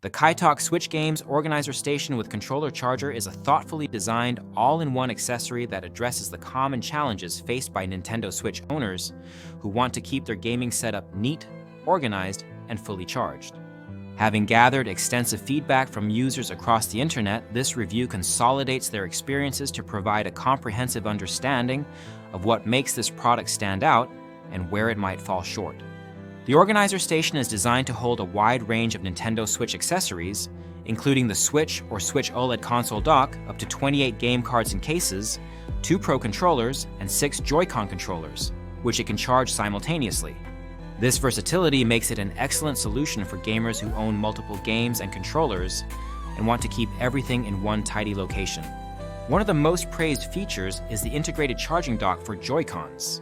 The Kytok Switch Games Organizer Station with Controller Charger is a thoughtfully designed, all-in-one accessory that addresses the common challenges faced by Nintendo Switch owners who want to keep their gaming setup neat, organized, and fully charged. Having gathered extensive feedback from users across the internet, this review consolidates their experiences to provide a comprehensive understanding of what makes this product stand out and where it might fall short. The Organizer Station is designed to hold a wide range of Nintendo Switch accessories, including the Switch or Switch OLED console dock, up to 28 game cards and cases, 2 Pro controllers, and 6 Joy-Con controllers, which it can charge simultaneously. This versatility makes it an excellent solution for gamers who own multiple games and controllers and want to keep everything in one tidy location. One of the most praised features is the integrated charging dock for Joy-Cons.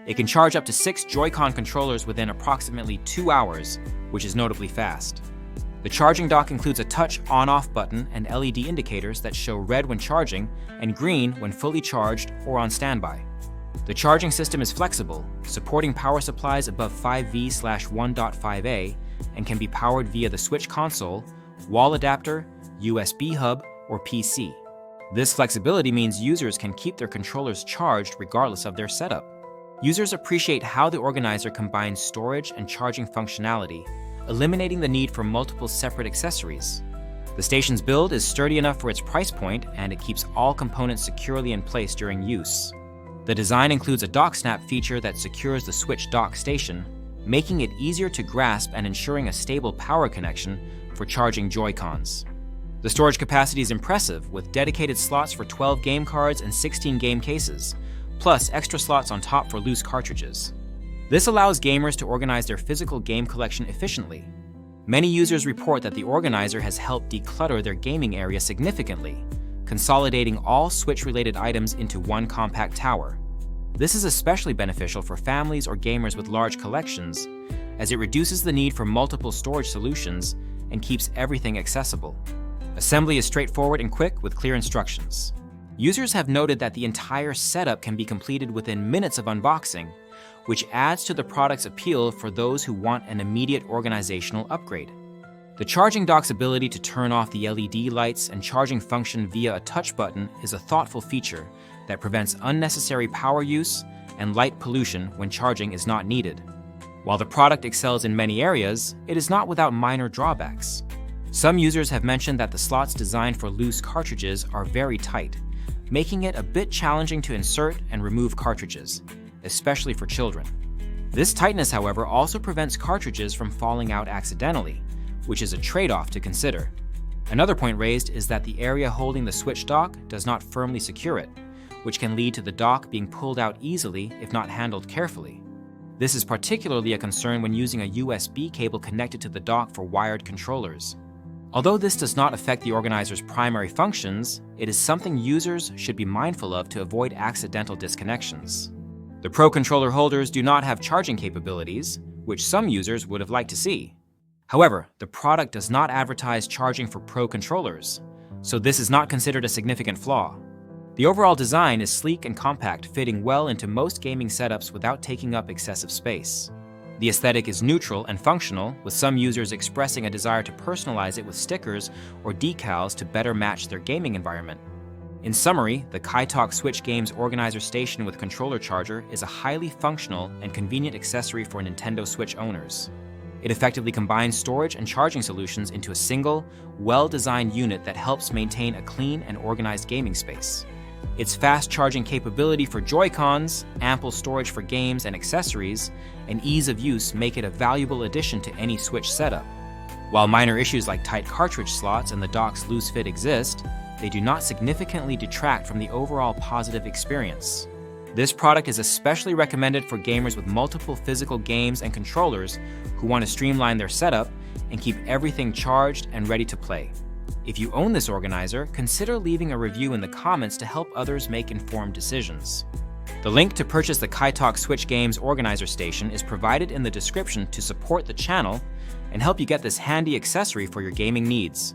It can charge up to 6 Joy-Con controllers within approximately 2 hours, which is notably fast. The charging dock includes a touch on-off button and LED indicators that show red when charging and green when fully charged or on standby. The charging system is flexible, supporting power supplies above 5V/1.5A, and can be powered via the Switch console, wall adapter, USB hub, or PC. This flexibility means users can keep their controllers charged regardless of their setup. Users appreciate how the organizer combines storage and charging functionality, eliminating the need for multiple separate accessories. The station's build is sturdy enough for its price point, and it keeps all components securely in place during use. The design includes a dock snap feature that secures the Switch dock station, making it easier to grasp and ensuring a stable power connection for charging Joy-Cons. The storage capacity is impressive, with dedicated slots for 12 game cards and 16 game cases, plus extra slots on top for loose cartridges. This allows gamers to organize their physical game collection efficiently. Many users report that the organizer has helped declutter their gaming area significantly, consolidating all Switch-related items into one compact tower. This is especially beneficial for families or gamers with large collections, as it reduces the need for multiple storage solutions and keeps everything accessible. Assembly is straightforward and quick with clear instructions. Users have noted that the entire setup can be completed within minutes of unboxing, which adds to the product's appeal for those who want an immediate organizational upgrade. The charging dock's ability to turn off the LED lights and charging function via a touch button is a thoughtful feature that prevents unnecessary power use and light pollution when charging is not needed. While the product excels in many areas, it is not without minor drawbacks. Some users have mentioned that the slots designed for loose cartridges are very tight, making it a bit challenging to insert and remove cartridges, especially for children. This tightness, however, also prevents cartridges from falling out accidentally, which is a trade-off to consider. Another point raised is that the area holding the Switch dock does not firmly secure it, which can lead to the dock being pulled out easily if not handled carefully. This is particularly a concern when using a USB cable connected to the dock for wired controllers. Although this does not affect the organizer's primary functions, it is something users should be mindful of to avoid accidental disconnections. The Pro controller holders do not have charging capabilities, which some users would have liked to see. However, the product does not advertise charging for Pro controllers, so this is not considered a significant flaw. The overall design is sleek and compact, fitting well into most gaming setups without taking up excessive space. The aesthetic is neutral and functional, with some users expressing a desire to personalize it with stickers or decals to better match their gaming environment. In summary, the Kytok Switch Games Organizer Station with Controller Charger is a highly functional and convenient accessory for Nintendo Switch owners. It effectively combines storage and charging solutions into a single, well-designed unit that helps maintain a clean and organized gaming space. Its fast charging capability for Joy-Cons, ample storage for games and accessories, and ease of use make it a valuable addition to any Switch setup. While minor issues like tight cartridge slots and the dock's loose fit exist, they do not significantly detract from the overall positive experience. This product is especially recommended for gamers with multiple physical games and controllers who want to streamline their setup and keep everything charged and ready to play. If you own this organizer, consider leaving a review in the comments to help others make informed decisions. The link to purchase the Kytok Switch Games Organizer Station is provided in the description to support the channel and help you get this handy accessory for your gaming needs.